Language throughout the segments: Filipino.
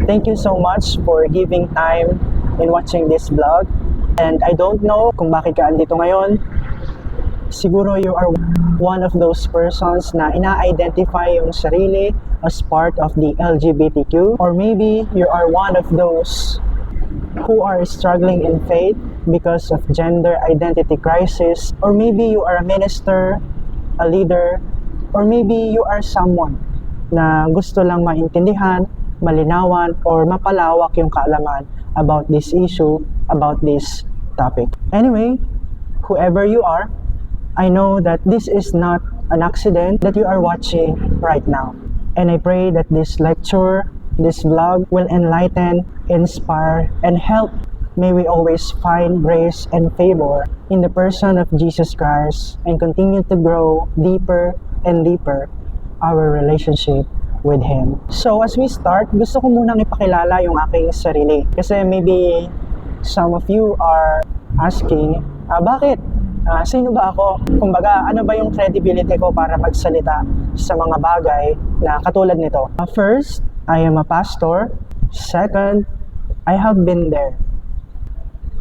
Thank you so much for giving time in watching this vlog. And I don't know kung bakit ka andito ngayon. Siguro you are one of those persons na ina-identify yung sarili as part of the LGBTQ. Or maybe you are one of those who are struggling in faith because of gender identity crisis. Or maybe you are a minister, a leader, or maybe you are someone na gusto lang maintindihan, malinawan, or mapalawak yung kaalaman about this issue, about this topic. Anyway, whoever you are, I know that this is not an accident that you are watching right now. And I pray that this lecture, this vlog will enlighten, inspire, and help. May we always find grace and favor in the person of Jesus Christ and continue to grow deeper and deeper our relationship with Him. So as we start, gusto ko munang ipakilala yung aking sarili. Kasi maybe some of you are asking, bakit? Sino ba ako? Kumbaga, ano ba yung credibility ko para magsalita sa mga bagay na katulad nito? First, I am a pastor. Second, I have been there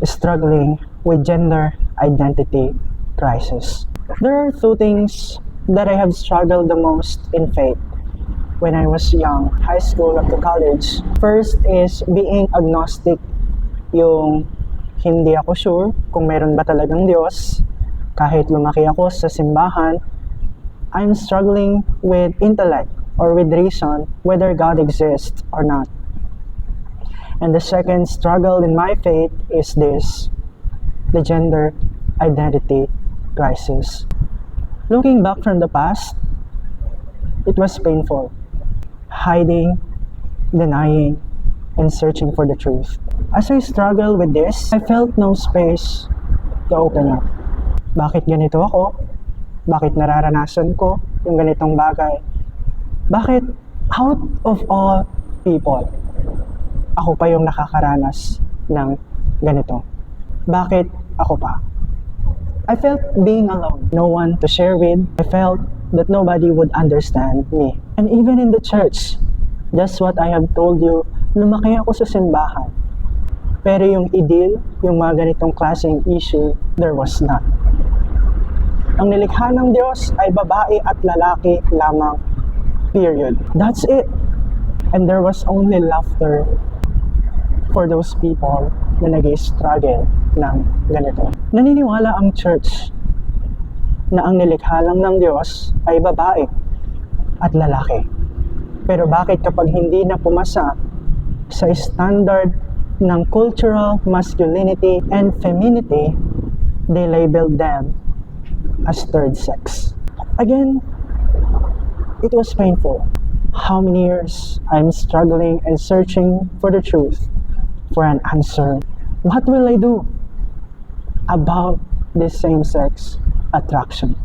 struggling with gender identity crisis. There are two things that I have struggled the most in faith when I was young, high school up to college. First is being agnostic, yung hindi ako sure kung meron ba talagang Diyos. Kahit lumaki ako sa simbahan, I'm struggling with intellect or with reason whether God exists or not. And the second struggle in my faith is this, the gender identity crisis. Looking back from the past, it was painful. Hiding, denying, and searching for the truth. As I struggled with this, I felt no space to open up. Bakit ganito ako? Bakit nararanasan ko yung ganitong bagay? Bakit out of all people, ako pa yung nakakaranas ng ganito? Bakit ako pa? I felt being alone, no one to share with. I felt that nobody would understand me. And even in the church, just what I have told you, lumaki ako sa simbahan. Pero yung ideal, yung mga ganitong klaseng issue, there was not. Ang nilikha ng Diyos ay babae at lalaki lamang. Period. That's it. And there was only laughter for those people na nag-struggle ng ganito. Naniniwala ang church na ang nilikha lang ng Diyos ay babae at lalaki. Pero bakit kapag hindi na pumasa sa standard ng cultural masculinity and femininity, they labeled them as third sex? Again, it was painful. How many years I'm struggling and searching for the truth, for an answer. What will I do about this same-sex attraction?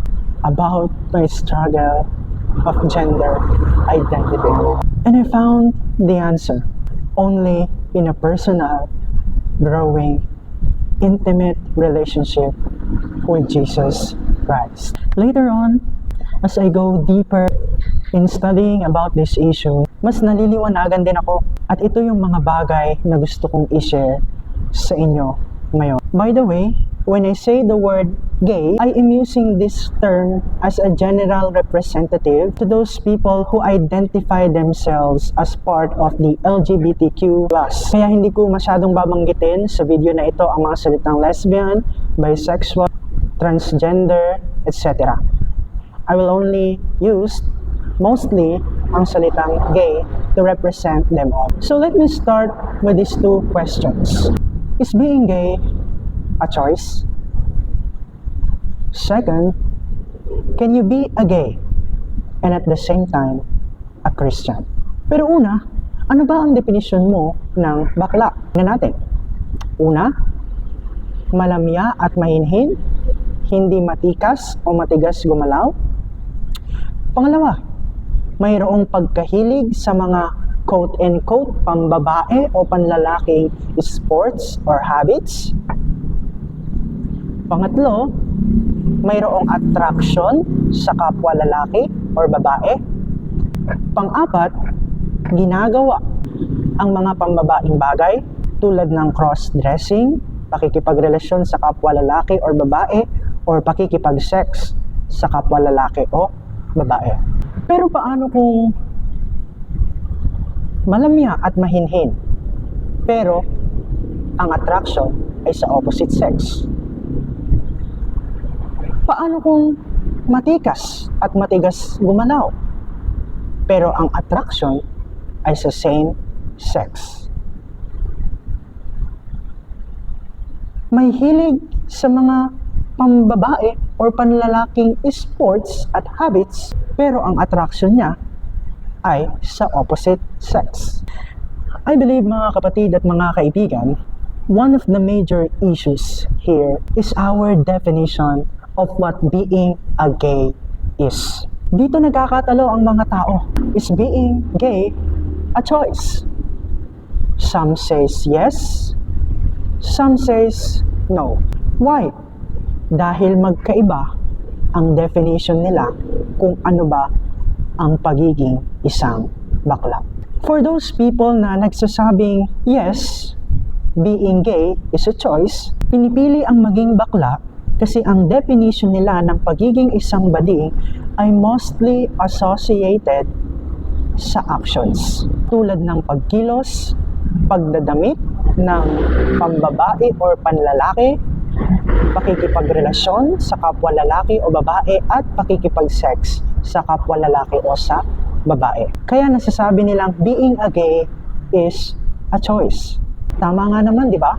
About my struggle of gender identity? And I found the answer only in a personal, growing, intimate relationship with Jesus Christ. Later on, as I go deeper in studying about this issue, mas naliliwanagan din ako. At ito yung mga bagay na gusto kong i-share sa inyo ngayon. By the way, when I say the word gay, I am using this term as a general representative to those people who identify themselves as part of the LGBTQ+. Kaya hindi ko masyadong babanggitin sa video na ito ang mga salitang lesbian, bisexual, transgender, etc. I will only use mostly ang salitang gay to represent them all. So let me start with these two questions. Is being gay a choice? Second, can you be a gay and at the same time a Christian? Pero una, ano ba ang definition mo ng bakla? Tingnan natin. Una, malamya at mahinhin, hindi matikas o matigas gumalaw. Pangalawa, mayroong pagkahilig sa mga quote-unquote pambabae o panlalaking sports or habits. Pangatlo, mayroong attraction sa kapwa lalaki or babae. Pang-apat, ginagawa ang mga pambabaing bagay tulad ng cross-dressing, pakikipagrelasyon sa kapwa lalaki or babae, or pakikipag-sex sa kapwa lalaki o babae. Pero paano kung malamya at mahinhin, pero ang attraction ay sa opposite sex? Paano kung matikas at matigas gumalaw, pero ang attraction ay sa same sex? May hilig sa mga pambabae or panlalaking sports at habits, pero ang attraction niya ay sa opposite sex. I believe, mga kapatid at mga kaibigan, one of the major issues here is our definition of what being a gay is. Dito nagkakatalo ang mga tao. Is being gay a choice? Some says yes, some says no. Why? Dahil magkaiba ang definition nila kung ano ba ang pagiging isang bakla. For those people na nagsasabing yes, being gay is a choice, pinipili ang maging bakla kasi ang definition nila ng pagiging isang bading ay mostly associated sa actions. Tulad ng pagkilos, pagdadamit ng pambabae or panlalaki, pakikipagrelasyon sa kapwa lalaki o babae, at pakikipag-sex sa kapwa lalaki o sa babae. Kaya nasasabi nilang being a gay is a choice. Tama nga naman, di ba?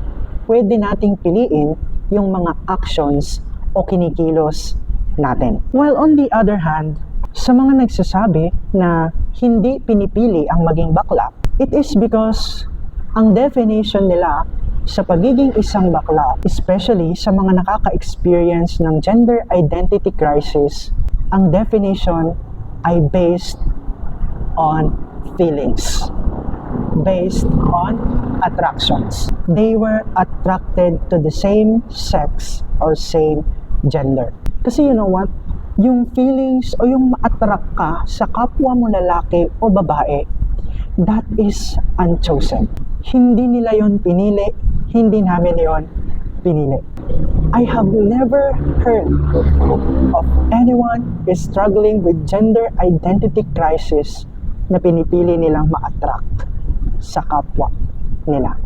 Pwede nating piliin yung mga actions o kinikilos natin. While on the other hand, sa mga nagsasabi na hindi pinipili ang maging bakla, it is because ang definition nila sa pagiging isang bakla, especially sa mga nakaka-experience ng gender identity crisis, ang definition ay based on feelings, based on attractions. They were attracted to the same sex or same gender. Kasi you know what? Yung feelings o yung ma-attract ka sa kapwa mo lalaki o babae, that is unchosen. Hindi nila yon pinili, hindi namin yon pinili. I have never heard of anyone is struggling with gender identity crisis na pinipili nilang ma-attract sa kapwa nila.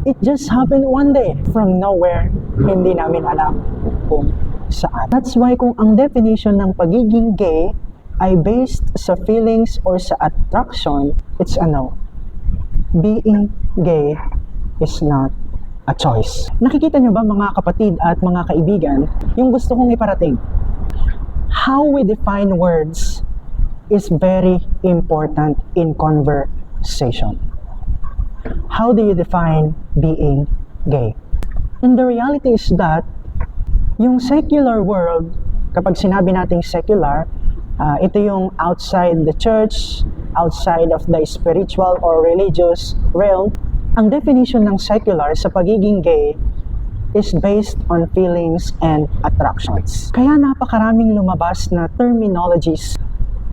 It just happened one day from nowhere, hindi namin alam kung saan. That's why kung ang definition ng pagiging gay ay based sa feelings or sa attraction, it's a no. Being gay is not a choice. Nakikita nyo ba, mga kapatid at mga kaibigan, yung gusto kong iparating? How we define words is very important in conversation. How do you define being gay? And the reality is that yung secular world, kapag sinabi nating secular, ito yung outside the church, outside of the spiritual or religious realm. Ang definition ng secular sa pagiging gay is based on feelings and attractions. Kaya napakaraming lumabas na terminologies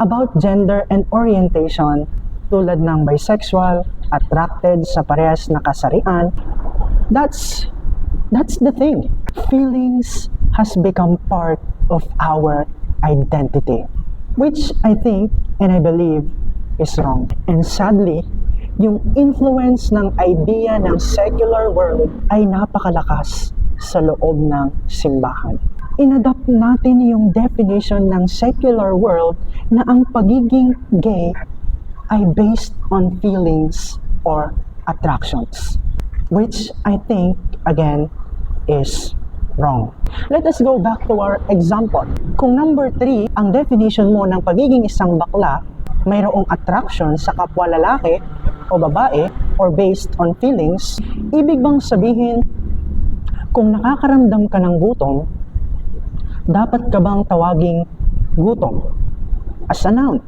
about gender and orientation tulad ng bisexual, attracted sa parehas na kasarian. That's the thing. Feelings has become part of our identity, which I think and I believe is wrong. And sadly, yung influence ng idea ng secular world ay napakalakas sa loob ng simbahan. Inadopt natin yung definition ng secular world na ang pagiging gay ay based on feelings or attractions, which I think, again, is wrong. Let us go back to our example. Kung number 3, ang definition mo ng pagiging isang bakla, mayroong attraction sa kapwa lalaki o babae or based on feelings, ibig bang sabihin, kung nakakaramdam ka ng gutom, dapat ka bang tawaging gutom as a noun?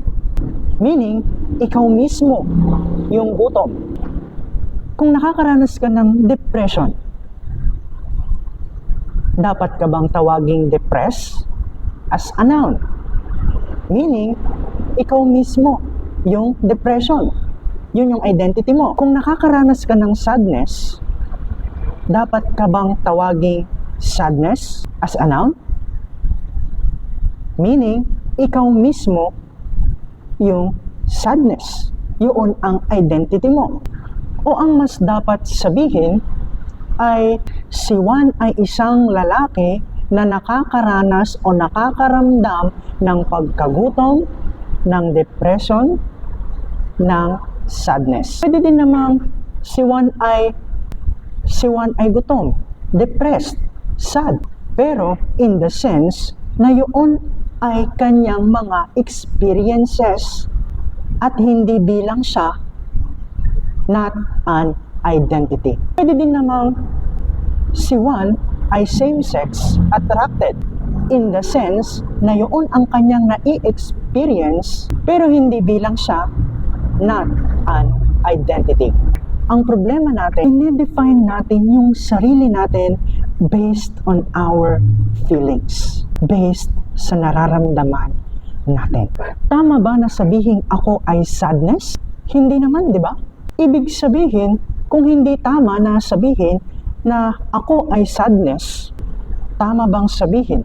Meaning, ikaw mismo yung gutom. Kung nakakaranas ka ng depression, dapat ka bang tawaging depressed as a noun? Meaning, ikaw mismo yung depression. Yun yung identity mo. Kung nakakaranas ka ng sadness, dapat ka bang tawaging sadness as a noun? Meaning, ikaw mismo yung sadness. Yun ang identity mo. O ang mas dapat sabihin ay si Juan ay isang lalaki na nakakaranas o nakakaramdam ng pagkagutom, ng depression, ng sadness. Pwede din namang si Juan ay gutom, depressed, sad. Pero in the sense na yun ay kanyang mga experiences at hindi bilang siya not an identity. Pwede din namang si Juan ay same-sex attracted in the sense na yun ang kanyang nai-experience pero hindi bilang siya not an identity. Ang problema natin, i-define natin yung sarili natin based on our feelings, based sa nararamdaman natin. Tama ba na sabihin ako ay sadness? Hindi naman, di ba? Ibig sabihin, kung hindi tama na sabihin na ako ay sadness, tama bang sabihin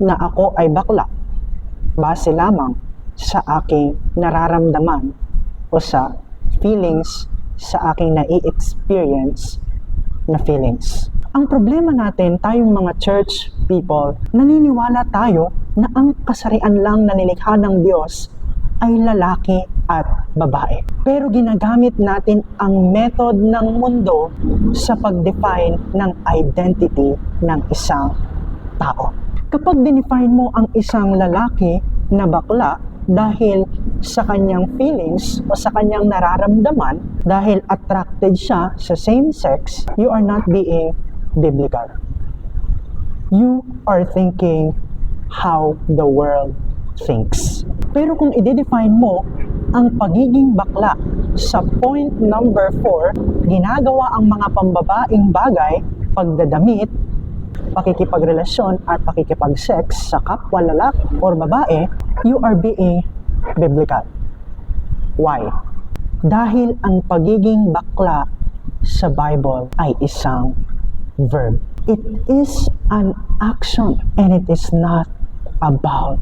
na ako ay bakla base lamang sa aking nararamdaman o sa feelings, sa aking nai-experience na feelings? Ang problema natin, tayong mga church people, naniniwala tayo na ang kasarian lang na nilikha ng Diyos ay lalaki at babae. Pero ginagamit natin ang method ng mundo sa pag-define ng identity ng isang tao. Kapag dinefine mo ang isang lalaki na bakla dahil sa kanyang feelings o sa kanyang nararamdaman, dahil attracted siya sa same sex, you are not being biblical. You are thinking how the world thinks. Pero kung i-define mo ang pagiging bakla sa point number 4, ginagawa ang mga pambabaing bagay, pagdadamit, pakikipagrelasyon at pakikipag-sex sa kapwa lalaki or babae, you are being biblical. Why? Dahil ang pagiging bakla sa Bible ay isang verb. It is an action and it is not about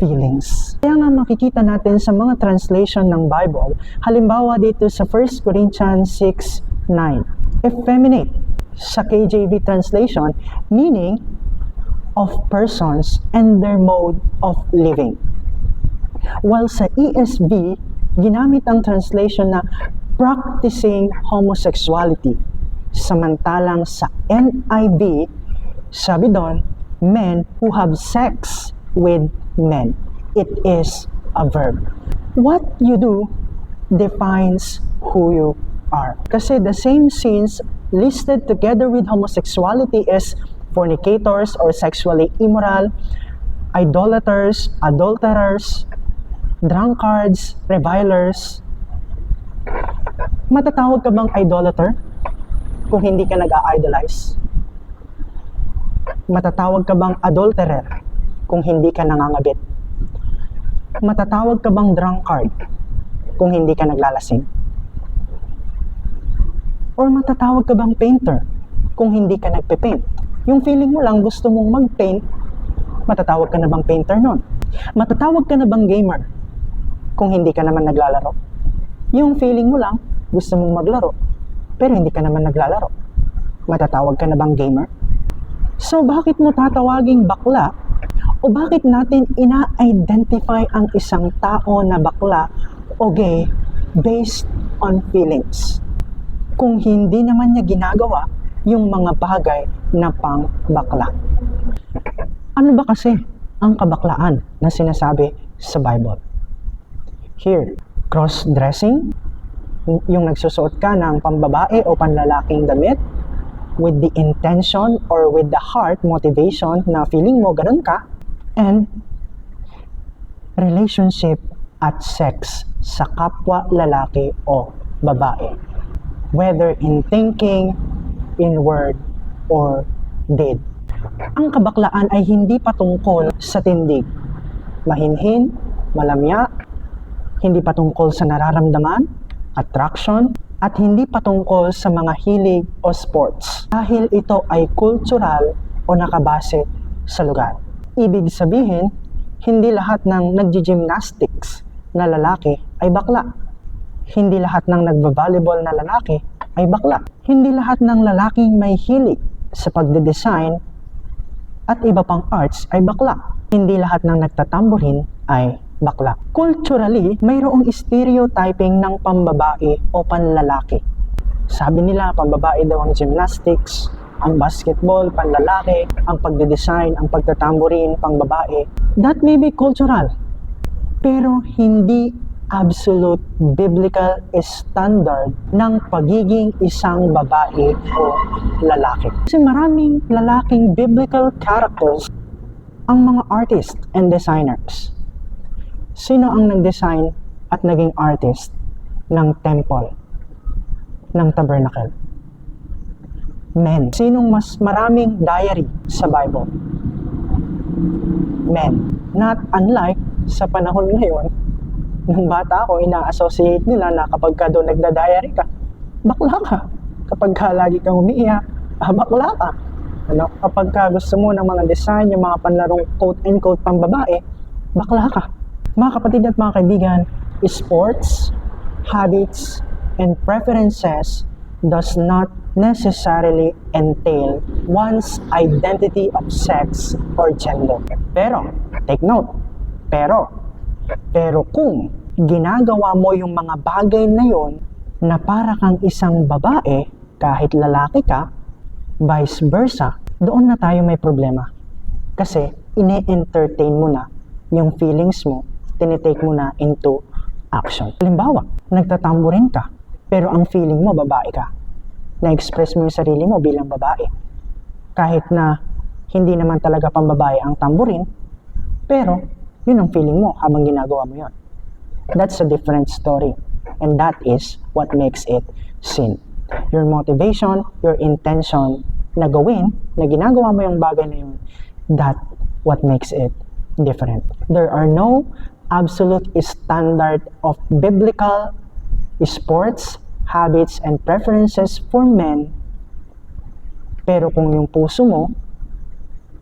feelings. Kaya nga makikita natin sa mga translation ng Bible, halimbawa dito sa 1 Corinthians 6:9, effeminate sa KJV translation, meaning of persons and their mode of living. While sa ESV, ginamit ang translation na practicing homosexuality. Samantalang sa NIV, sabi doon, men who have sex with men. It is a verb. What you do defines who you are. Kasi the same sins listed together with homosexuality is fornicators or sexually immoral, idolaters, adulterers, drunkards, revilers. Matatawag ka bang idolater kung hindi ka nag-a-idolize? Matatawag ka bang adulterer kung hindi ka nangangabit? Matatawag ka bang drunkard kung hindi ka naglalasing? Or matatawag ka bang painter kung hindi ka nagpe-paint? Yung feeling mo lang gusto mong mag-paint, matatawag ka na bang painter nun? Matatawag ka na bang gamer kung hindi ka naman naglalaro? Yung feeling mo lang gusto mong maglaro, pero hindi ka naman naglalaro, matatawag ka na bang gamer? So bakit mo tatawaging bakla o bakit natin ina-identify ang isang tao na bakla o gay based on feelings kung hindi naman niya ginagawa yung mga bagay na pang bakla? Ano ba kasi ang kabaklaan na sinasabi sa Bible? Here, cross-dressing, yung nagsusuot ka ng pambabae o panlalaking damit with the intention or with the heart motivation na feeling mo ganun ka, and relationship at sex sa kapwa lalaki o babae, whether in thinking, in word, or deed. Ang kabaklaan ay hindi patungkol sa tindig, mahinhin, malamya, hindi patungkol sa nararamdaman, attraction, at hindi patungkol sa mga hilig o sports dahil ito ay cultural o nakabase sa lugar. Ibig sabihin, hindi lahat ng nagji-gymnastics na lalaki ay bakla. Hindi lahat ng nagba-volleyball na lalaki ay bakla. Hindi lahat ng lalaking may hilig sa pagde-design at iba pang arts ay bakla. Hindi lahat ng nagtatamborin ay bakla. Culturally, mayroong stereotyping ng pambabae o panlalaki. Sabi nila, pambabae daw ang gymnastics, ang basketball, panlalaki, ang pagde-design, ang pagtatamborin, pangbabae. That may be cultural, pero hindi absolute biblical standard ng pagiging isang babae o lalaki. Kasi maraming lalaking biblical characters ang mga artists and designers. Sino ang nag-design at naging artist ng temple, ng tabernacle? Men. Sinong mas maraming diary sa Bible? Men. Not unlike sa panahon ngayon, nung bata ako, ina-associate nila na kapag ka doon nagda-diary ka, bakla ka. Kapag ka lagi kang umiiyak, bakla ka. Ano? Kapag ka gusto mo ng mga design, yung mga panlarong quote-and-quote pambabae, bakla ka. Mga kapatid at mga kaibigan, sports, habits, and preferences does not necessarily entail one's identity of sex or gender. Pero, take note, pero kung ginagawa mo yung mga bagay na yon na para kang isang babae, kahit lalaki ka, vice versa, doon na tayo may problema. Kasi, ine-entertain mo na yung feelings mo, tinitake mo na into action. Halimbawa, nagtatamborin ka, pero ang feeling mo, babae ka. Na-express mo yung sarili mo bilang babae. Kahit na hindi naman talaga pambabae ang tamborin, pero yun ang feeling mo habang ginagawa mo yun. That's a different story. And that is what makes it sin. Your motivation, your intention na gawin, na ginagawa mo yung bagay na yun, that what makes it different. There are no absolute standard of biblical sports, habits, and preferences for men. Pero kung yung puso mo,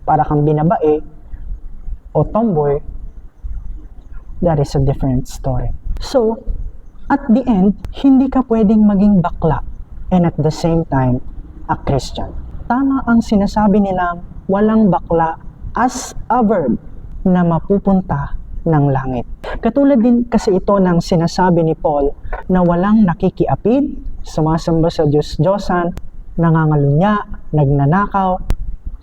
para kang binabae o tomboy, that is a different story. So, at the end, hindi ka pwedeng maging bakla and at the same time, a Christian. Tama ang sinasabi nilang walang bakla as a verb na mapupunta ng langit. Katulad din kasi ito ng sinasabi ni Paul na walang nakikiapid, sumasamba sa Diyos-Diyosan, nangangalunya, nagnanakaw,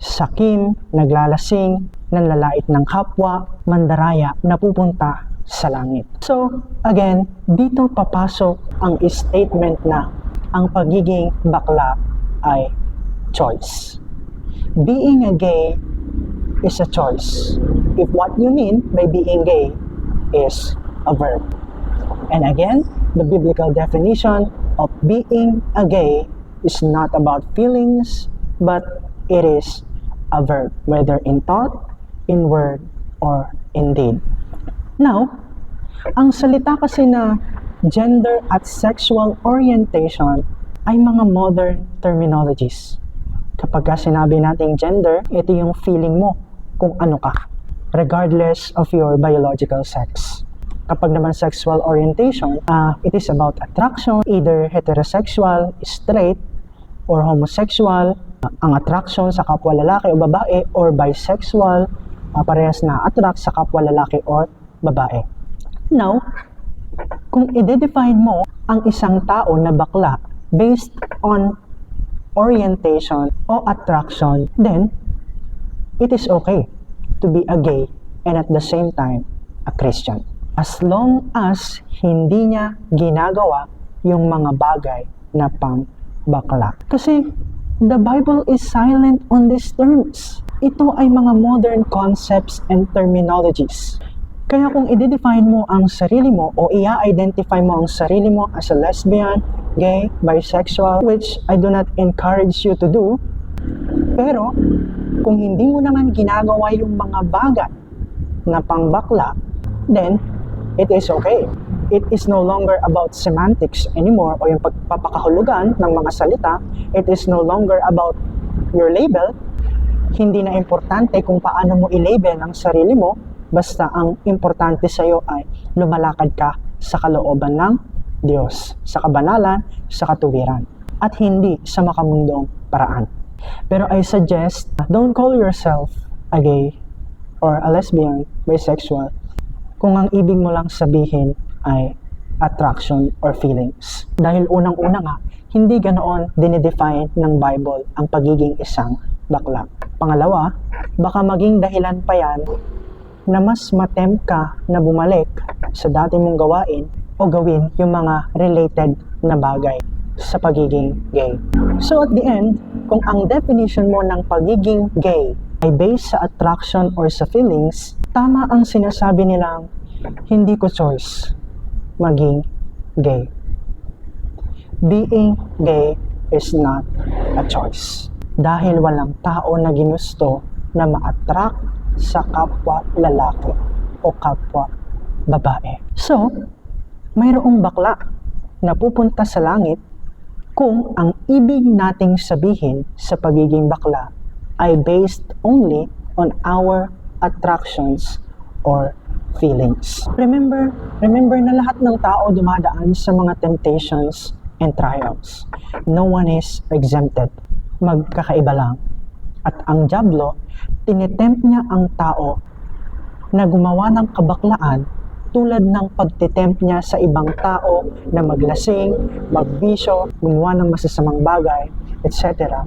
sakim, naglalasing, nanlalait ng kapwa, mandaraya, napupunta sa langit. So, again, dito papasok ang statement na ang pagiging bakla ay choice. Being a gay is a choice. If what you mean by being gay is a verb. And again, the biblical definition of being a gay is not about feelings, but it is a verb, whether in thought, in word, or in deed. Now, ang salita kasi na gender at sexual orientation ay mga modern terminologies. Kapag sinabi nating gender, ito yung feeling mo kung ano ka, regardless of your biological sex. Kapag naman sexual orientation, it is about attraction, either heterosexual, straight, or homosexual, ang attraction sa kapwa lalaki o babae, or bisexual, parehas na attract sa kapwa lalaki or babae. Now, kung i-define mo ang isang tao na bakla based on orientation o attraction, then it is okay to be a gay and at the same time a Christian. As long as hindi niya ginagawa yung mga bagay na pang-bakla. Kasi the Bible is silent on these terms. Ito ay mga modern concepts and terminologies. Kaya kung i-define mo ang sarili mo o i-identify mo ang sarili mo as a lesbian, gay, bisexual, which I do not encourage you to do, pero kung hindi mo naman ginagawa yung mga bagay na pangbakla, then it is okay It is no longer about semantics anymore o yung pagpapakahulugan ng mga salita. It is no longer about your label. Hindi na importante kung paano mo i-label ang sarili mo, basta ang importante sa iyo ay lumalakad ka sa kalooban ng Diyos, sa kabanalan, sa katuwiran, at hindi sa makamundong paraan. Pero I suggest, don't call yourself a gay or a lesbian, bisexual, kung ang ibig mo lang sabihin ay attraction or feelings. Dahil unang-una nga, hindi ganoon dinidefine ng Bible ang pagiging isang bakla. Pangalawa, baka maging dahilan pa yan na mas matempt ka na bumalik sa dati mong gawain o gawin yung mga related na bagay sa pagiging gay. So at the end, kung ang definition mo ng pagiging gay ay based sa attraction or sa feelings, tama ang sinasabi nilang hindi ko choice maging gay. Being gay is not a choice. Dahil walang tao na ginusto na ma-attract sa kapwa lalaki o kapwa babae. So, mayroong bakla na pupunta sa langit kung ang ibig nating sabihin sa pagiging bakla ay based only on our attractions or feelings. Remember na lahat ng tao dumadaan sa mga temptations and trials. No one is exempted. Magkakaiba lang. At ang dyablo, tinitempt niya ang tao na gumawa ng kabaklaan tulad ng pagtitempt niya sa ibang tao na maglasing, magbisyo, gumawa ng masasamang bagay, etc.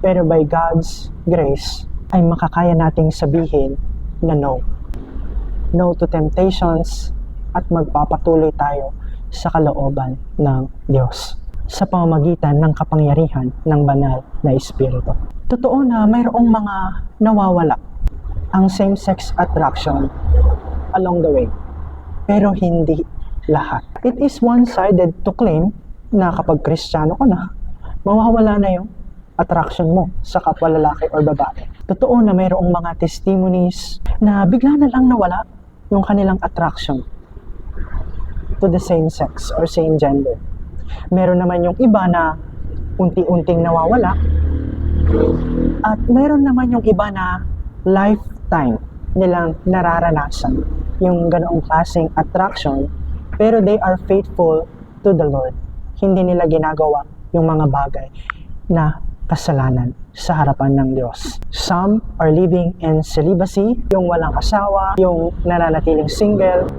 Pero by God's grace, ay makakaya nating sabihin na no. No to temptations at magpapatuloy tayo sa kalooban ng Diyos sa pamamagitan ng kapangyarihan ng banal na Espiritu. Totoo na mayroong mga nawawala ang same-sex attraction along the way. Pero hindi lahat. It is one-sided to claim na kapag Kristiyano ka na, mawawala na yung attraction mo sa kapwa lalaki or babae. Totoo na mayroong mga testimonies na bigla na lang nawala yung kanilang attraction to the same sex or same gender. Meron naman yung iba na unti-unting nawawala at meron naman yung iba na lifetime nilang nararanasan yung ganoong klaseng attraction, pero they are faithful to the Lord. Hindi nila ginagawa yung mga bagay na kasalanan sa harapan ng Diyos. Some are living in celibacy, yung walang asawa, yung nananatiling single.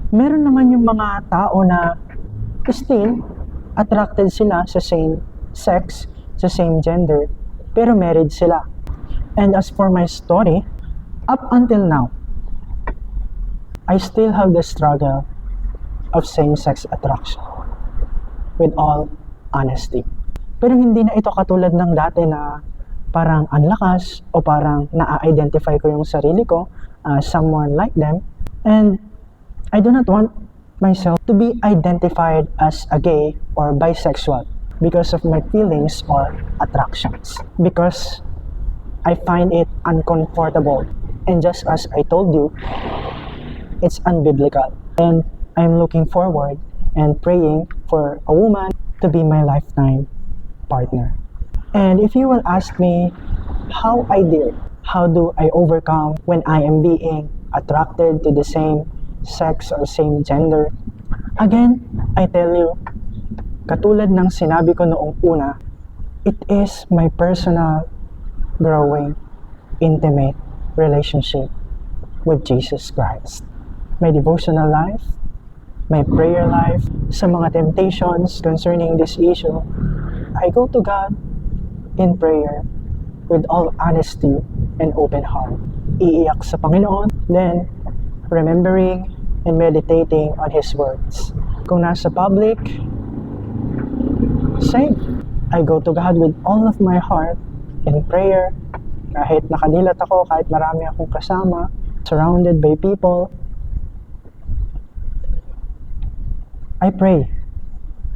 Meron naman yung mga tao na still attracted sila sa same sex, sa same gender, pero married sila. And as for my story, up until now, I still have the struggle of same-sex attraction, with all honesty. Pero hindi na ito katulad ng dati na parang ang lakas o parang na-identify ko yung sarili ko as someone like them. And I do not want myself to be identified as a gay or bisexual because of my feelings or attractions. Because I find it uncomfortable. And just as I told you, it's unbiblical. And I'm looking forward and praying for a woman to be my lifetime partner. And if you will ask me how I did, how do I overcome when I am being attracted to the same sex or same gender, again, I tell you, katulad ng sinabi ko noong una, it is my personal, growing, intimate relationship with Jesus Christ. My devotional life, my prayer life, sa mga temptations concerning this issue, I go to God in prayer with all honesty and open heart. Iiyak sa Panginoon, then remembering and meditating on His words. Kung nasa public, same. I go to God with all of my heart in prayer. Kahit nakadilat ako, kahit marami akong kasama, surrounded by people, I pray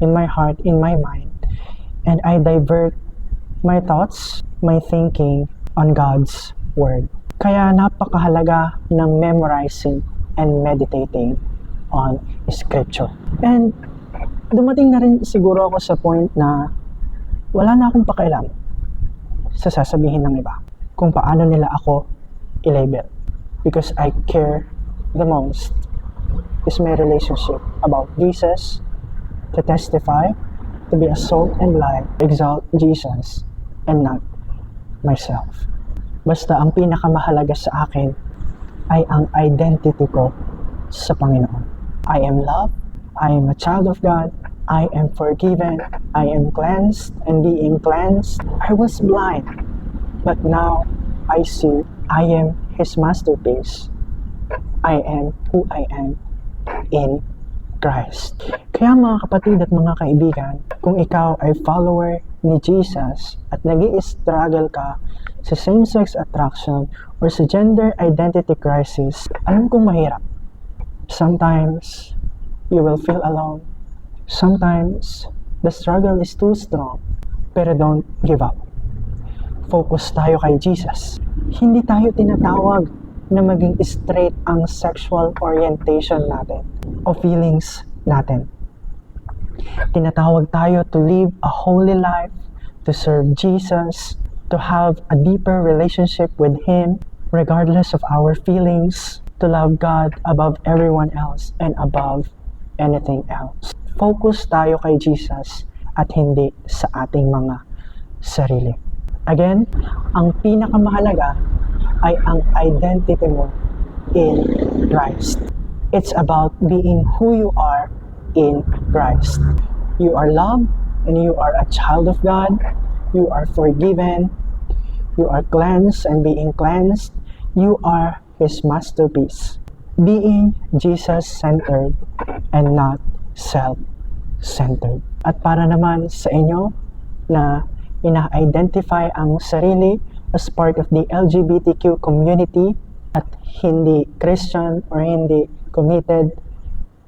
in my heart, in my mind, and I divert my thoughts, my thinking on God's Word. Kaya napakahalaga ng memorizing and meditating on Scripture. And dumating na rin siguro ako sa point na wala na akong pakialam sa sasabihin ng iba kung paano nila ako i-label. Because I care the most is my relationship about Jesus, to testify, to be a salt and light, exalt Jesus and not myself. Basta ang pinakamahalaga sa akin ay ang identity ko sa Panginoon. I am loved, I am a child of God, I am forgiven, I am cleansed, and being cleansed, I was blind, but now I see I am His masterpiece. I am who I am in Christ. Kaya mga kapatid at mga kaibigan, kung ikaw ay follower ni Jesus at nag-i-struggle ka sa same-sex attraction or sa gender identity crisis, alam kong mahirap. Sometimes, you will feel alone. Sometimes, the struggle is too strong. Pero don't give up. Focus tayo kay Jesus. Hindi tayo tinatawag na maging straight ang sexual orientation natin o feelings natin. Tinatawag tayo to live a holy life, to serve Jesus, to have a deeper relationship with Him regardless of our feelings, to love God above everyone else and above anything else. Focus tayo kay Jesus at hindi sa ating mga sarili. Again, ang pinakamahalaga ay ang identity mo in Christ. It's about being who you are in Christ. You are loved and you are a child of God. You are forgiven. You are cleansed and being cleansed. You are His masterpiece. Being Jesus-centered and not self-centered. At para naman sa inyo na ina-identify ang sarili as part of the LGBTQ community at hindi Christian or hindi committed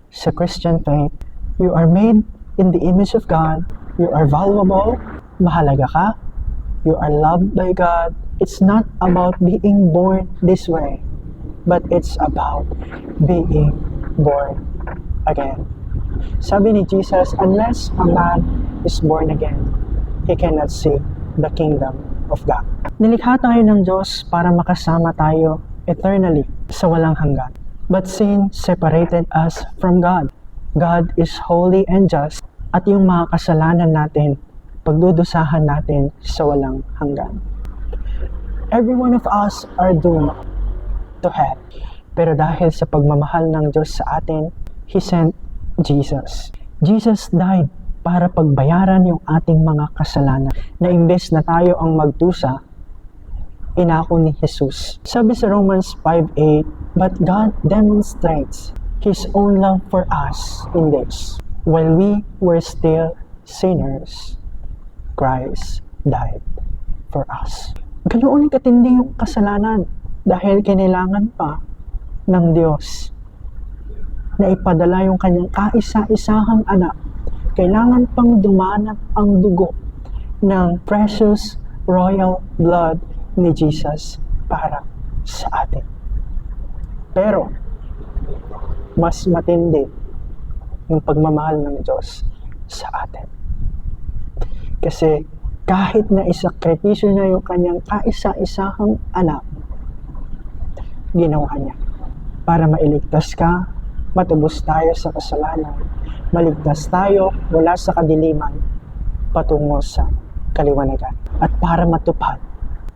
sa Christian faith, you are made in the image of God. You are valuable. Mahalaga ka. You are loved by God. It's not about being born this way, but it's about being born again. Sabi ni Jesus, unless a man is born again, he cannot see the kingdom of God. Nilikha tayo ng Diyos para makasama tayo eternally sa walang hanggan. But sin separated us from God. God is holy and just, at yung mga kasalanan natin, pagdudusahan natin sa walang hanggan. Every one of us are doomed to hell. Pero dahil sa pagmamahal ng Diyos sa atin, He sent Jesus. Jesus died para pagbayaran yung ating mga kasalanan, na imbes na tayo ang magdusa, inako ni Jesus. Sabi sa Romans 5:8, but God demonstrates His own love for us in this: while we were still sinners, Christ died for us. Ganoon katindi yung kasalanan dahil kinailangan pa ng Diyos na ipadala yung kanyang kaisa-isahang anak. Kailangan pang dumanap ang dugo ng precious royal blood ni Jesus para sa atin. Pero, mas matindi yung pagmamahal ng Diyos sa atin. Kasi kahit na isakripisyo niya yung kanyang kaisa-isahang anak, ginawa niya para mailigtas ka, matubos tayo sa kasalanan, maligtas tayo mula sa kadiliman patungo sa kaliwanagan. At para matupad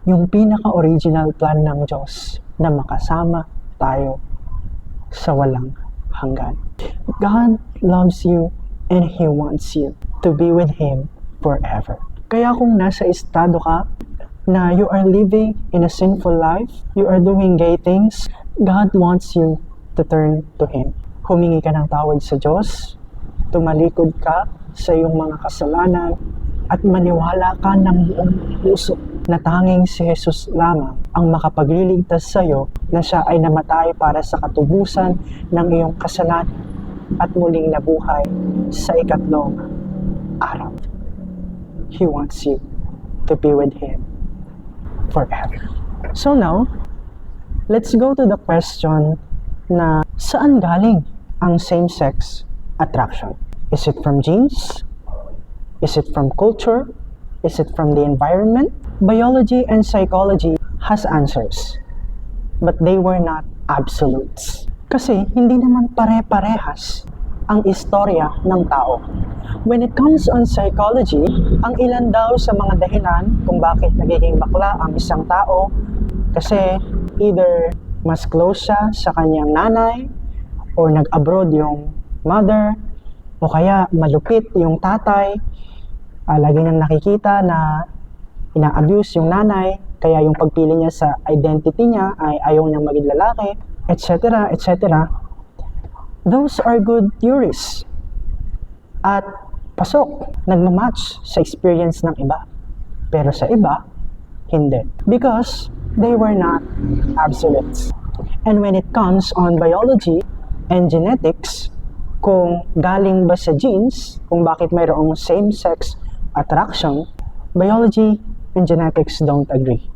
yung pinaka-original plan ng Diyos na makasama tayo sa walang hanggan. God loves you and He wants you to be with Him forever. Kaya kung nasa estado ka na you are living in a sinful life, you are doing gay things, God wants you to turn to Him. Humingi ka ng tawad sa Diyos, tumalikod ka sa iyong mga kasalanan, at maniwala ka ng buong puso na tanging si Jesus lamang ang makapagliligtas sa iyo, na siya ay namatay para sa katubusan ng iyong kasalanan at muling nabuhay sa ikatlong araw. He wants you to be with Him forever. So now, let's go to the question na saan galing ang same-sex attraction? Is it from genes? Is it from culture? Is it from the environment? Biology and psychology has answers, but they were not absolutes. Kasi hindi naman pare-parehas ang istorya ng tao. When it comes on psychology, ang ilan daw sa mga dahilan kung bakit nagiging bakla ang isang tao kasi either mas close siya sa kanyang nanay or nag-abroad yung mother o kaya malupit yung tatay, lagi niyang nakikita na ina-abuse yung nanay, kaya yung pagpili niya sa identity niya ay ayaw niyang maging lalaki, etc. etc. Those are good theories. At pasok, nagmamatch sa experience ng iba. Pero sa iba, hindi. Because they were not absolutes. And when it comes on biology and genetics, kung galing ba sa genes, kung bakit mayroong same-sex attraction, biology and genetics don't agree.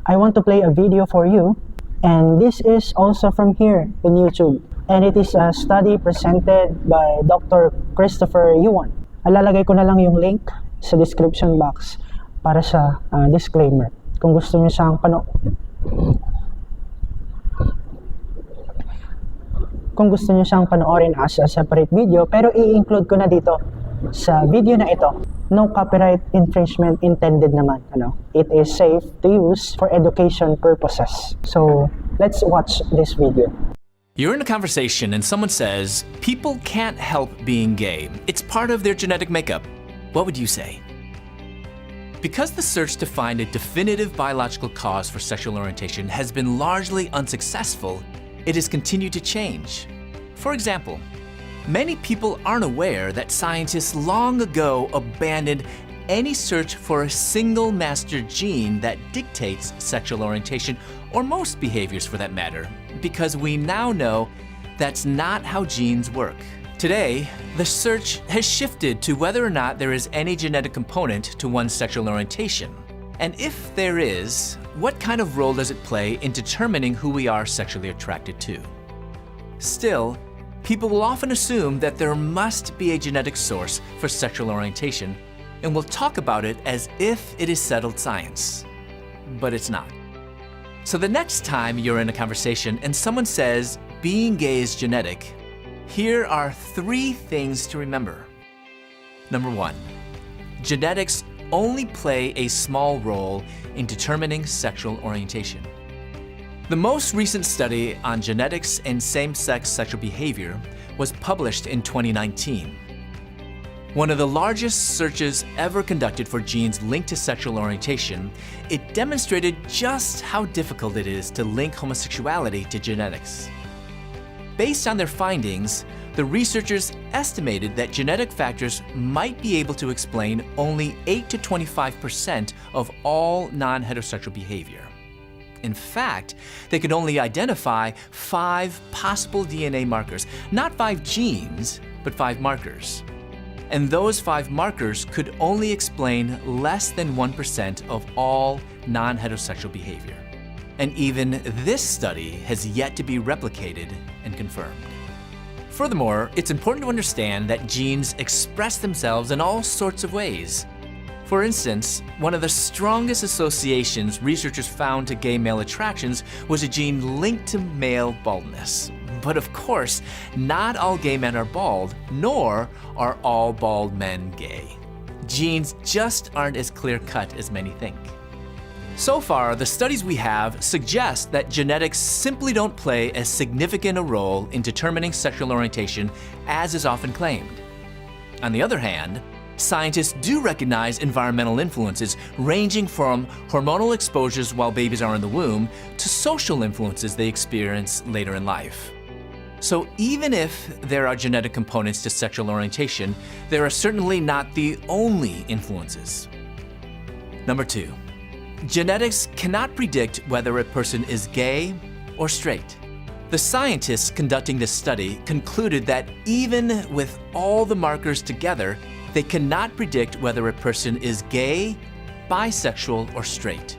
I want to play a video for you, and this is also from here in YouTube. And it is a study presented by Dr. Christopher Yuan. Alalagay ko na lang yung link sa description box para sa disclaimer. Kung gusto niyo siyang panoorin as a separate video, pero i-include ko na dito sa video na ito. No copyright infringement intended naman. It is safe to use for education purposes. So, let's watch this video. You're in a conversation and someone says, people can't help being gay. It's part of their genetic makeup. What would you say? Because the search to find a definitive biological cause for sexual orientation has been largely unsuccessful, it has continued to change. For example, many people aren't aware that scientists long ago abandoned any search for a single master gene that dictates sexual orientation, or most behaviors for that matter, because we now know that's not how genes work. Today, the search has shifted to whether or not there is any genetic component to one's sexual orientation. And if there is, what kind of role does it play in determining who we are sexually attracted to? Still, people will often assume that there must be a genetic source for sexual orientation, and will talk about it as if it is settled science. But it's not. So the next time you're in a conversation and someone says being gay is genetic, here are 3 things to remember. Number 1, genetics only play a small role in determining sexual orientation. The most recent study on genetics and same-sex sexual behavior was published in 2019. One of the largest searches ever conducted for genes linked to sexual orientation, it demonstrated just how difficult it is to link homosexuality to genetics. Based on their findings, the researchers estimated that genetic factors might be able to explain only 8 to 25% of all non-heterosexual behavior. In fact, they could only identify 5 possible DNA markers, not 5 genes, but 5 markers. And those 5 markers could only explain less than 1% of all non-heterosexual behavior. And even this study has yet to be replicated and confirmed. Furthermore, it's important to understand that genes express themselves in all sorts of ways. For instance, one of the strongest associations researchers found to gay male attractions was a gene linked to male baldness. But of course, not all gay men are bald, nor are all bald men gay. Genes just aren't as clear-cut as many think. So far, the studies we have suggest that genetics simply don't play as significant a role in determining sexual orientation as is often claimed. On the other hand, scientists do recognize environmental influences ranging from hormonal exposures while babies are in the womb to social influences they experience later in life. So even if there are genetic components to sexual orientation, there are certainly not the only influences. Number 2, genetics cannot predict whether a person is gay or straight. The scientists conducting this study concluded that even with all the markers together, they cannot predict whether a person is gay, bisexual, or straight.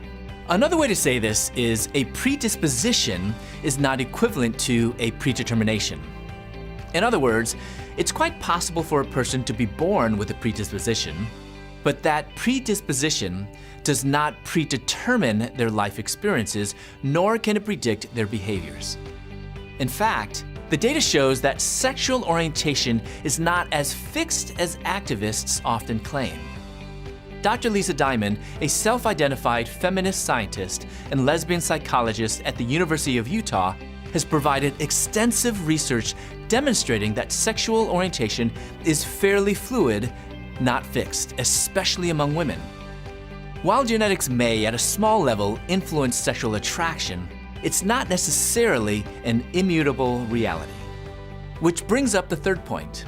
Another way to say this is a predisposition is not equivalent to a predetermination. In other words, it's quite possible for a person to be born with a predisposition, but that predisposition does not predetermine their life experiences, nor can it predict their behaviors. In fact, the data shows that sexual orientation is not as fixed as activists often claim. Dr. Lisa Diamond, a self-identified feminist scientist and lesbian psychologist at the University of Utah, has provided extensive research demonstrating that sexual orientation is fairly fluid, not fixed, especially among women. While genetics may, at a small level, influence sexual attraction, it's not necessarily an immutable reality. Which brings up the third point.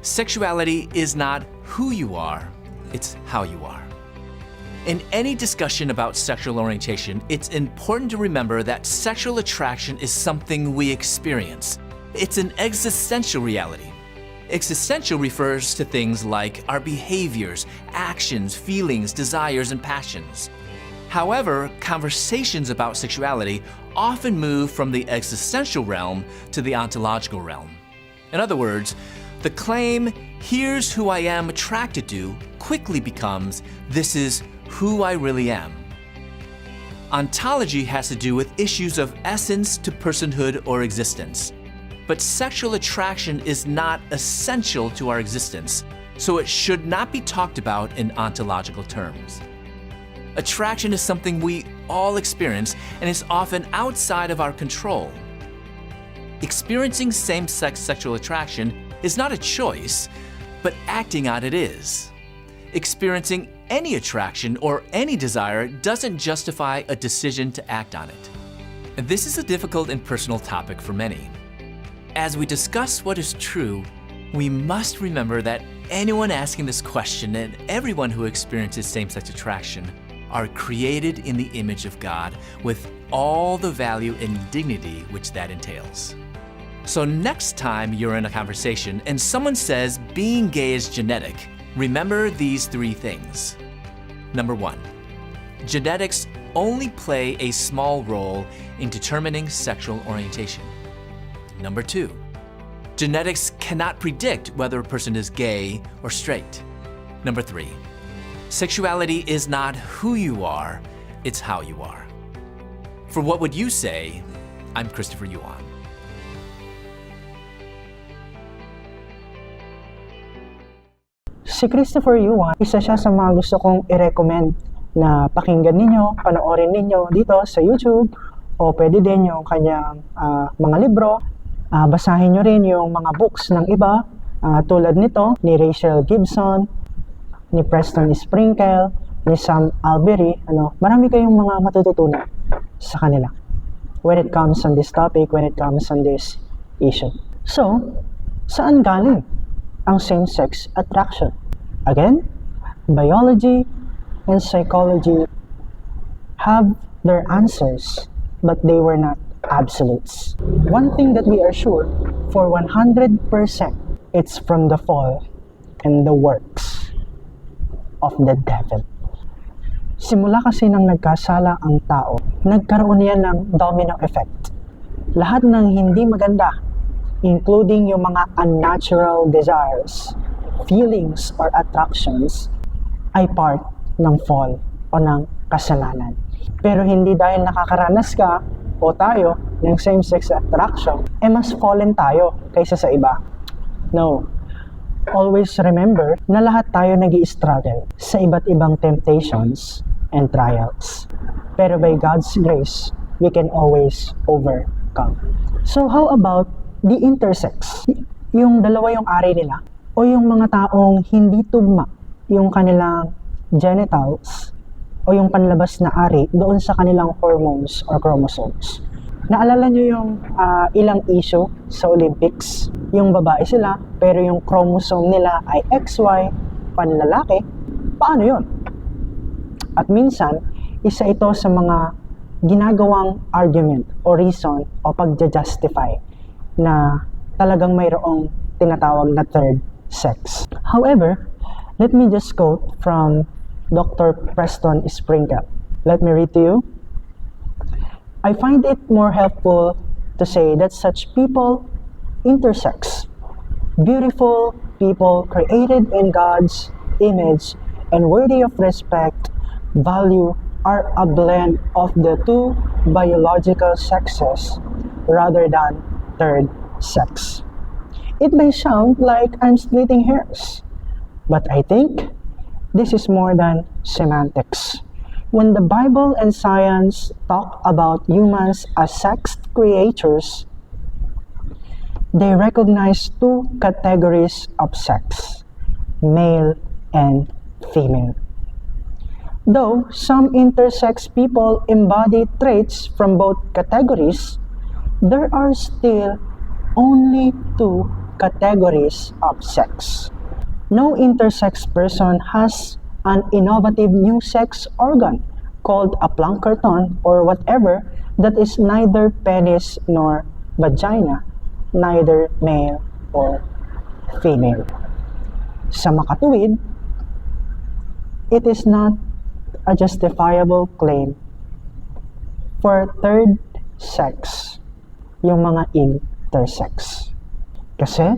Sexuality is not who you are, it's how you are. In any discussion about sexual orientation, it's important to remember that sexual attraction is something we experience. It's an existential reality. Existential refers to things like our behaviors, actions, feelings, desires, and passions. However, conversations about sexuality often move from the existential realm to the ontological realm. In other words, the claim, "Here's who I am attracted to," quickly becomes, "This is who I really am." Ontology has to do with issues of essence to personhood or existence. But sexual attraction is not essential to our existence, so it should not be talked about in ontological terms. Attraction is something we all experience and is often outside of our control. Experiencing same-sex sexual attraction is not a choice, but acting on it is. Experiencing any attraction or any desire doesn't justify a decision to act on it. And this is a difficult and personal topic for many. As we discuss what is true, we must remember that anyone asking this question and everyone who experiences same-sex attraction are created in the image of God with all the value and dignity which that entails. So next time you're in a conversation and someone says being gay is genetic, remember these three things. Number one, genetics only play a small role in determining sexual orientation. Number two, genetics cannot predict whether a person is gay or straight. Number three, sexuality is not who you are, it's how you are. For What Would You Say? I'm Christopher Yuan. Si Christopher Yuan, isa siya sa mga gusto kong i-recommend na pakinggan ninyo, panoorin ninyo dito sa YouTube, o pwede din yung kanyang mga libro. Basahin nyo rin yung mga books ng iba, tulad nito, ni Rachel Gibson, ni Preston Sprinkle, ni Sam Alberry. Marami kayong mga matututunan sa kanila when it comes on this topic, when it comes on this issue. So, saan galing ang same-sex attraction? Again, biology and psychology have their answers, but they were not absolutes. One thing that we are sure for 100%, it's from the fall and the works of the devil. Simula kasi nang nagkasala ang tao, nagkaroon yan ng domino effect. Lahat ng hindi maganda, including yung mga unnatural desires, feelings, or attractions, ay part ng fall o ng kasalanan. Pero hindi dahil nakakaranas ka o tayo ng same-sex attraction, mas fallen tayo kaysa sa iba. No. Always remember na lahat tayo nag-i-struggle sa iba't ibang temptations and trials. Pero by God's grace, we can always overcome. So how about the intersex? Yung dalawa yung ari nila, o yung mga taong hindi tugma yung kanilang genitals o yung panlabas na ari doon sa kanilang hormones or chromosomes. Naalala nyo yung ilang issue sa Olympics? Yung babae sila, pero yung chromosome nila ay XY, panlalaki. Paano yun? At minsan, isa ito sa mga ginagawang argument o reason o pagja-justify na talagang mayroong tinatawag na third sex. However, let me just quote from Dr. Preston Sprinkle. Let me read to you. I find it more helpful to say that such people intersex Beautiful people created in God's image and worthy of respect, value, are a blend of the two biological sexes rather than third sex. It may sound like I'm splitting hairs, but I think this is more than semantics. When the Bible and science talk about humans as sexed creatures, they recognize two categories of sex, male and female. Though some intersex people embody traits from both categories, there are still only two categories of sex. No intersex person has an innovative new sex organ called a Plankerton or whatever that is neither penis nor vagina, neither male or female. Sa makatuwid, it is not a justifiable claim for third sex yung mga intersex. Kasi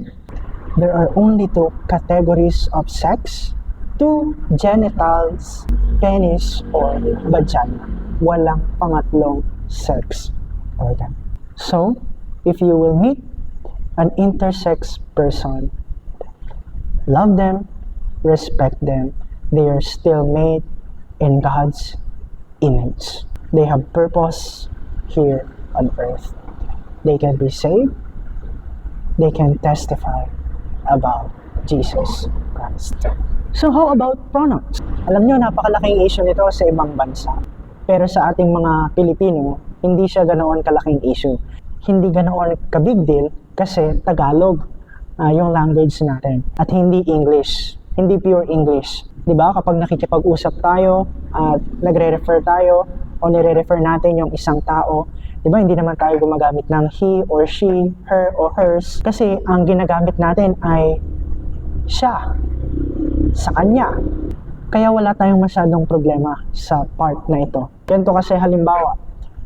there are only two categories of sex, two genitals, penis or vagina. Walang pangatlong sex organ. So, if you will meet an intersex person, love them, respect them. They are still made in God's image. They have purpose here on earth. They can be saved. They can testify about Jesus Christ. So how about pronouns? Alam nyo, napakalaking issue nito sa ibang bansa. Pero sa ating mga Pilipino, hindi siya ganoon kalaking issue. Hindi ganoon ka-big deal kasi Tagalog yung language natin. At hindi English. Hindi pure English. Diba? Kapag nakikipag-usap tayo at nagre-refer tayo o nire-refer natin yung isang tao, diba? Hindi naman tayo gumagamit ng he or she, her or hers. Kasi ang ginagamit natin ay siya, sa kanya. Kaya wala tayong masyadong problema sa part na ito. Ganito kasi halimbawa,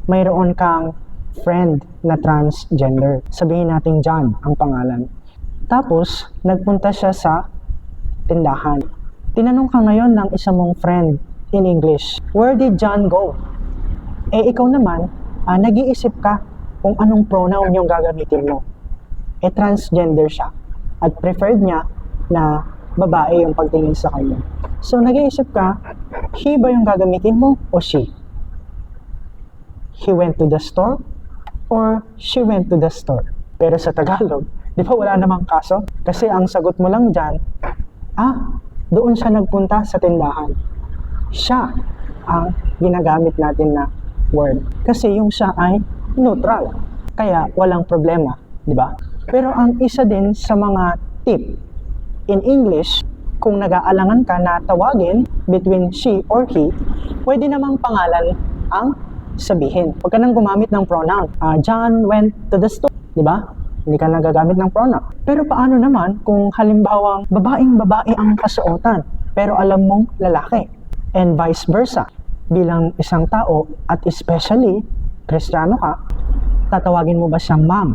mayroon kang friend na transgender. Sabihin natin John ang pangalan. Tapos, nagpunta siya sa tindahan. Tinanong ka ngayon ng isa mong friend in English, where did John go? Eh ikaw naman, nag-iisip ka kung anong pronoun yung gagamitin mo. Eh transgender siya at preferred niya na babae yung pagtingin sa kanya. So nag-iisip ka, he ba yung gagamitin mo o she? He went to the store or she went to the store? Pero sa Tagalog, di ba wala namang kaso? Kasi ang sagot mo lang dyan, doon siya nagpunta sa tindahan. Siya ang ginagamit natin na word. Kasi yung siya ay neutral. Kaya walang problema, di ba? Pero ang isa din sa mga tip in English, kung nag-aalangan ka na tawagin between she or he, pwede namang pangalan ang sabihin. Huwag ka nang gumamit ng pronoun. John went to the store, di ba? Hindi ka nagagamit ng pronoun. Pero paano naman kung halimbawang babaeng-babae ang kasuotan, pero alam mong lalaki? And vice versa. Bilang isang tao, at especially, Kristiyano ka, tatawagin mo ba siyang ma'am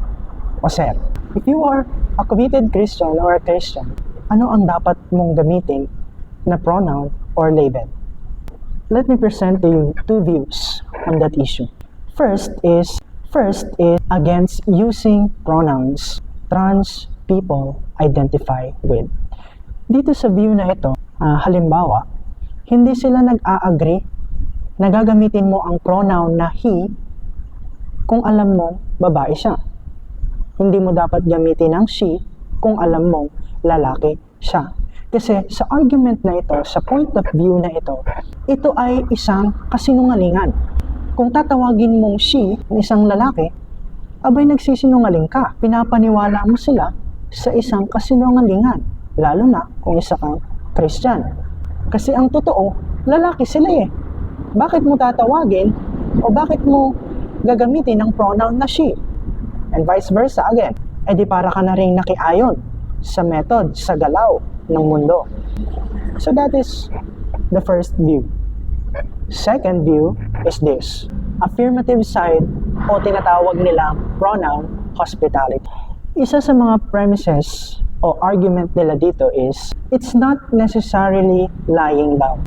o sir? If you are a committed Christian or a Christian, ano ang dapat mong gamitin na pronoun or label? Let me present to you two views on that issue. First is against using pronouns trans people identify with. Dito sa view na ito, halimbawa, hindi sila nag-a-agree na gagamitin mo ang pronoun na he kung alam mong babae siya. Hindi mo dapat gamitin ang she kung alam mong lalaki siya. Kasi sa argument na ito, sa point of view na ito ay isang kasinungalingan. Kung tatawagin mong she, isang lalaki, abay nagsisinungaling ka. Pinapaniwala mo sila sa isang kasinungalingan. Lalo na kung isa kang Christian. Kasi ang totoo, lalaki sila eh. Bakit mo tatawagin o bakit mo gagamitin ang pronoun na she? And vice versa again. Eh di para ka na rin nakiayon sa method, sa galaw ng mundo. So that is the first view. Second view is this. Affirmative side o tinatawag nilang pronoun hospitality. Isa sa mga premises o argument nila dito is, it's not necessarily lying daw.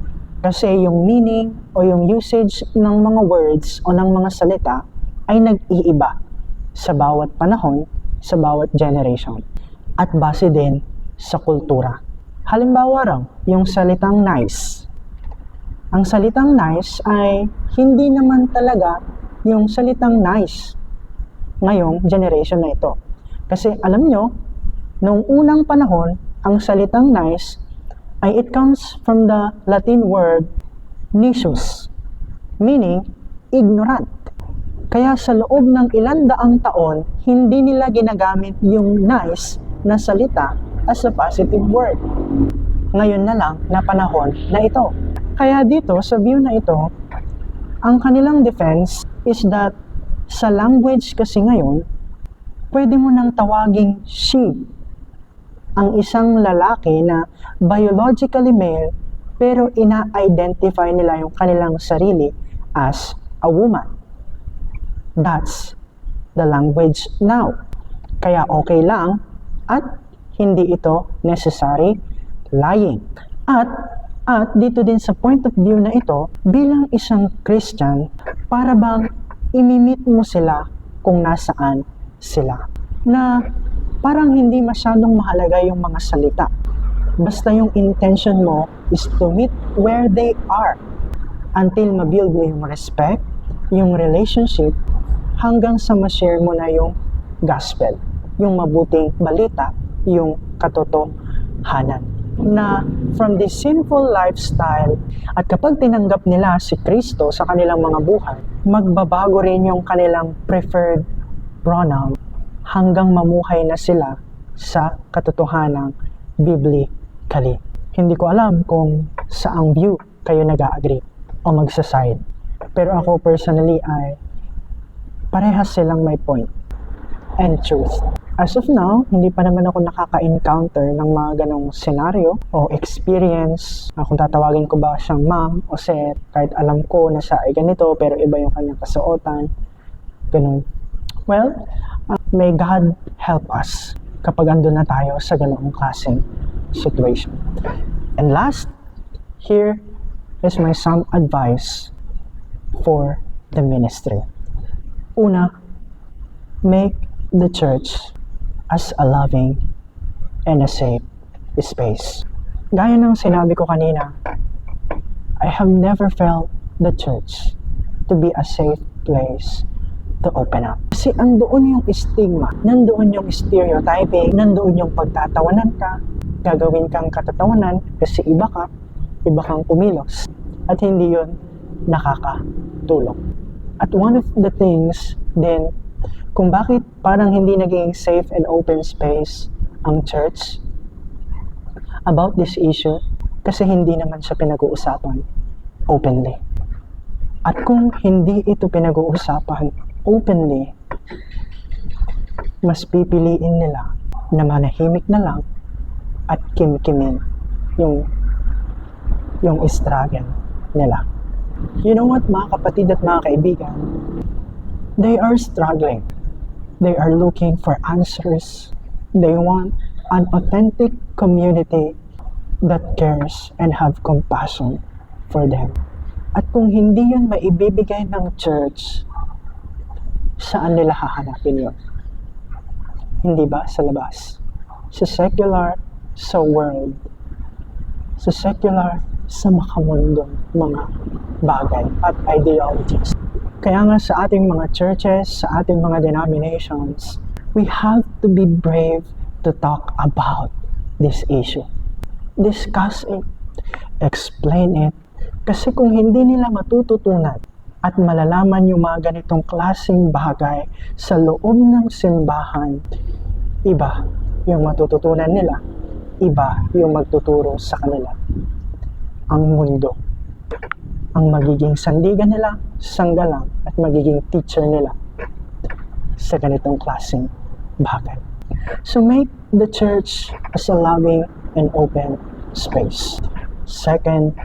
Kasi yung meaning o yung usage ng mga words o ng mga salita ay nag-iiba sa bawat panahon, sa bawat generation. At base din sa kultura. Halimbawa raw, yung salitang nice. Ang salitang nice ay hindi naman talaga yung salitang nice ngayong generation na ito. Kasi alam nyo, noong unang panahon, ang salitang nice ay it comes from the Latin word nisus, meaning ignorant. Kaya sa loob ng ilang daang taon, hindi nila ginagamit yung nice na salita as a positive word. Ngayon na lang na panahon na ito. Kaya dito, sa view na ito, ang kanilang defense is that sa language kasi ngayon, pwede mo nang tawaging she, ang isang lalaki na biologically male pero ina-identify nila yung kanilang sarili as a woman. That's the language now. Kaya okay lang at hindi ito necessary lying. At dito din sa point of view na ito, bilang isang Christian, para bang imimit mo sila kung nasaan sila. Na parang hindi masyadong mahalaga yung mga salita. Basta yung intention mo is to meet where they are until mabuild mo yung respect, yung relationship, hanggang sa ma-share mo na yung gospel, yung mabuting balita, yung katotohanan. Na from this sinful lifestyle, at kapag tinanggap nila si Kristo sa kanilang mga buhay, magbabago rin yung kanilang preferred pronoun hanggang mamuhay na sila sa katotohanang biblically. Hindi ko alam kung saang view kayo nag-agree o magsaside. Pero ako personally ay parehas silang may point and truth. As of now, hindi pa naman ako nakaka-encounter ng mga ganong senaryo o experience. Kung tatawagin ko ba siyang ma'am o sir, kahit alam ko na siya ay ganito pero iba yung kanyang kasuotan. Ganun. Well, may God help us kapag andun na tayo sa ganoong klaseng situation. And last, here is my some advice for the ministry. Una, make the church as a loving and a safe space. Gaya ng sinabi ko kanina, I have never felt the church to be a safe place to open up. Kasi andoon yung stigma, nandoon yung stereotyping, nandoon yung pagtatawanan ka, gagawin kang katatawanan kasi iba kang kumilos. At hindi yun nakakatulong. At one of the things then, kung bakit parang hindi naging safe and open space ang church about this issue, kasi hindi naman siya pinag-uusapan openly. At kung hindi ito pinag-uusapan openly, mas pipiliin nila na manahimik na lang at kimkimin yung struggle nila. You know what, mga kapatid at mga kaibigan, they are struggling. They are looking for answers. They want an authentic community that cares and have compassion for them. At kung hindi yun maibibigay ng church, saan nila hahanapin yun? Hindi ba sa labas? Sa secular, sa world. Sa secular, sa makamundong mga bagay at ideologies. Kaya nga sa ating mga churches, sa ating mga denominations, we have to be brave to talk about this issue. Discuss it. Explain it. Kasi kung hindi nila matututunan at malalaman yung mga ganitong klaseng bagay sa loob ng simbahan, iba yung matututunan nila, iba yung magtuturo sa kanila. Ang mundo, ang magiging sandigan nila, sanggalang at magiging teacher nila sa ganitong klaseng bagay. So make the church as a loving and open space. Second,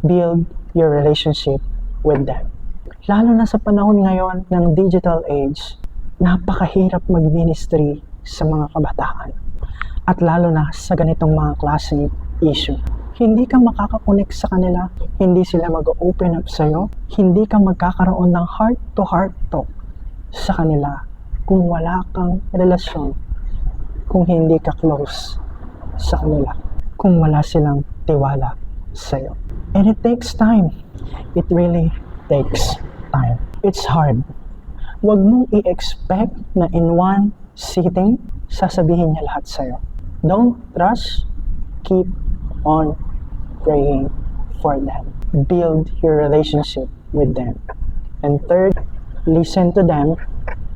build your relationship with them. Lalo na sa panahon ngayon ng digital age, napakahirap mag-ministry sa mga kabataan. At lalo na sa ganitong mga klaseng issue. Hindi ka makakakonect sa kanila, hindi sila mag-open up sa'yo, hindi ka magkakaroon ng heart-to-heart talk sa kanila kung wala kang relasyon, kung hindi ka close sa kanila, kung wala silang tiwala sa'yo. And it takes time. It really takes time. It's hard. Huwag mong i-expect na in one sitting, sasabihin niya lahat sa'yo. Don't rush. Keep on praying for them. Build your relationship with them. And third, listen to them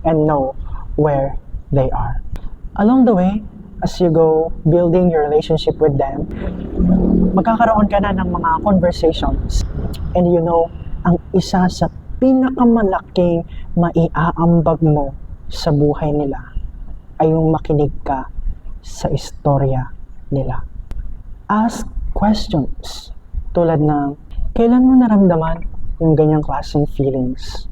and know where they are. Along the way, as you go building your relationship with them, magkakaroon ka na ng mga conversations. And you know, ang isa sa pinakamalaking maiaambag mo sa buhay nila ay yung makinig ka sa istorya nila. Ask questions tulad ng, kailan mo naramdaman yung ganyang klaseng feelings?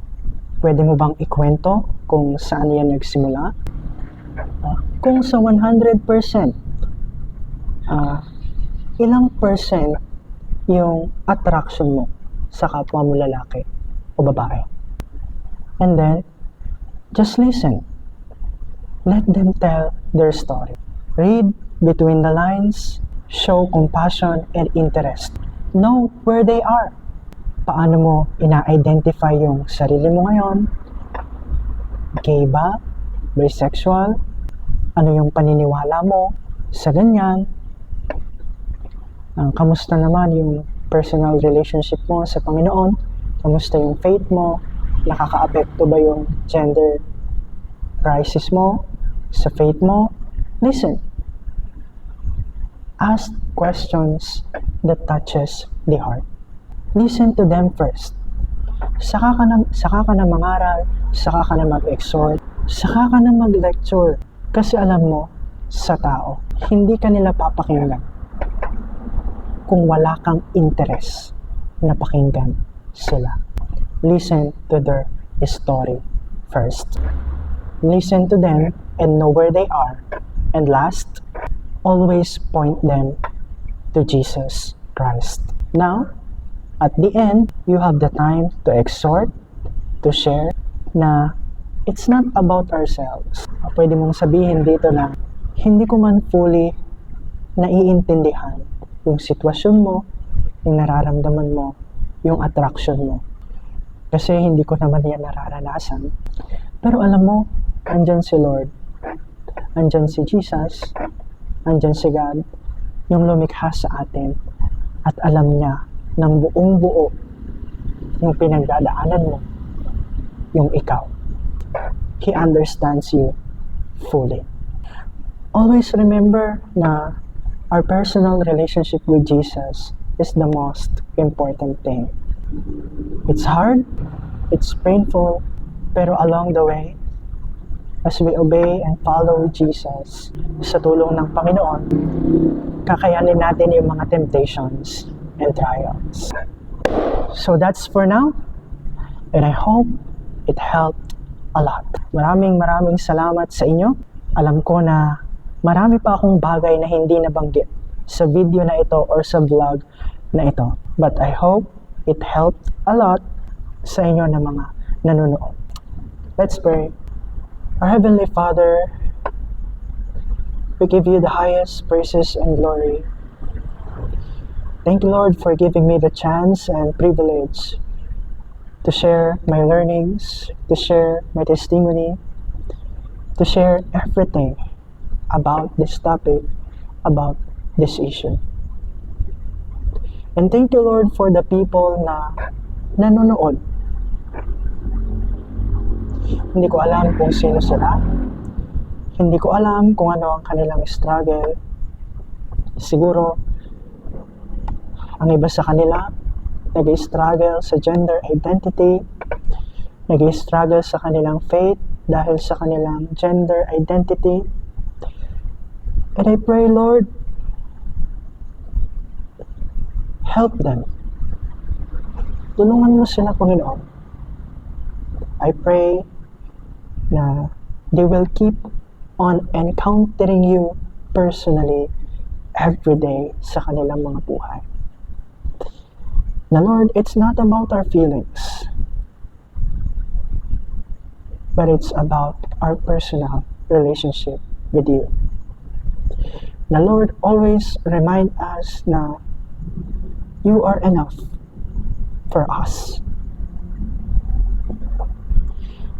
Pwede mo bang ikwento kung saan yan nagsimula? Kung sa 100%, ilang percent yung attraction mo sa kapwa mo lalaki o babae? And then, just listen. Let them tell their story. Read between the lines, show compassion and interest. Know where they are. Paano mo ina-identify yung sarili mo ngayon? Gay ba? Bisexual? Ano yung paniniwala mo sa ganyan? Kamusta naman yung personal relationship mo sa Panginoon? Kamusta yung faith mo? Nakaka-apekto ba yung gender crisis mo sa faith mo? Listen. Ask questions that touches the heart. Listen to them first. Saka ka na mangaral, saka ka na mag-exhort, saka ka na mag-lecture. Kasi alam mo, sa tao, hindi ka nila papakinggan kung wala kang interes na pakinggan sila. Listen to their story first. Listen to them and know where they are. And last, always point them to Jesus Christ. Now, at the end, you have the time to exhort, to share, na it's not about ourselves. Pwede mong sabihin dito na, hindi ko man fully naiintindihan yung sitwasyon mo, yung nararamdaman mo, yung attraction mo. Kasi hindi ko naman yan nararanasan. Pero alam mo, andyan si Lord, andyan si Jesus, andyan si God, yung lumikha sa atin, at alam niya ng buong buo yung pinagdadaanan mo, yung ikaw. He understands you fully. Always remember na our personal relationship with Jesus is the most important thing. It's hard, it's painful, pero along the way, as we obey and follow Jesus, sa tulong ng Panginoon, kakayanin natin yung mga temptations and trials. So that's for now, and I hope it helped a lot. Maraming salamat sa inyo. Alam ko na marami pa akong bagay na hindi nabanggit sa video na ito or sa vlog na ito. But I hope it helped a lot sa inyo na mga nanonood. Let's pray. Our Heavenly Father, we give you the highest praises and glory. Thank you, Lord, for giving me the chance and privilege to share my learnings, to share my testimony, to share everything about this topic, about this issue. And thank you, Lord, for the people na nanonood. Hindi ko alam kung sino sila. Hindi ko alam kung ano ang kanilang struggle. Siguro, ang iba sa kanila, nag-struggle sa gender identity, nag-struggle sa kanilang faith dahil sa kanilang gender identity. And I pray, Lord, help them. Tulungan mo sila, Panginoon. I pray na they will keep on encountering you personally every day sa kanilang mga buhay. Na Lord, it's not about our feelings, but it's about our personal relationship with you. Na Lord, always remind us na you are enough for us.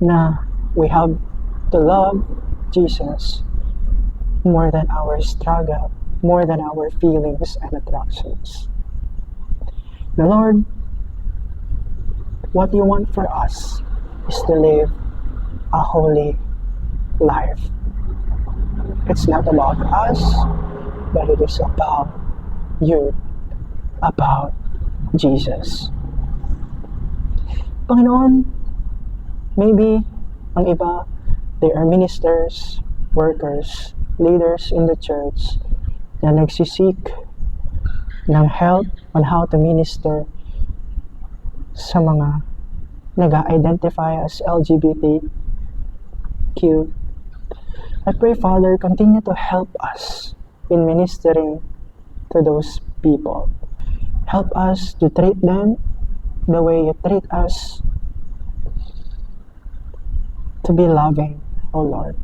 Na we have to love Jesus more than our struggle, more than our feelings and attractions. Na Lord, what you want for us is to live a holy life. It's not about us, but it is about you, about Jesus. Panginoon, maybe ang iba, they are ministers, workers, leaders in the church na nagsisik ng help on how to minister sa mga nag-identify as LGBTQ. I pray, Father, continue to help us in ministering to those people. Help us to treat them the way you treat us, to be loving, O Lord.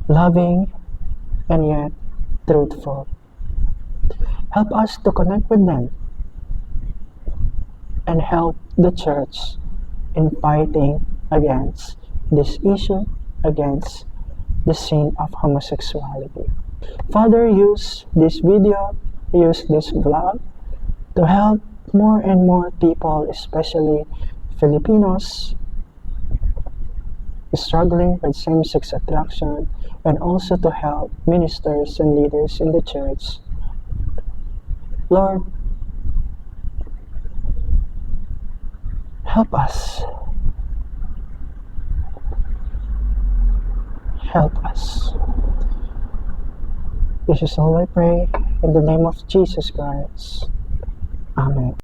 Loving and yet truthful. Help us to connect with them and help the church in fighting against this issue, against the sin of homosexuality. Father, use this video, use this vlog to help more and more people, especially Filipinos, struggling with same-sex attraction, and also to help ministers and leaders in the church. Lord, help us. Help us. This is all I pray in the name of Jesus Christ. Amen.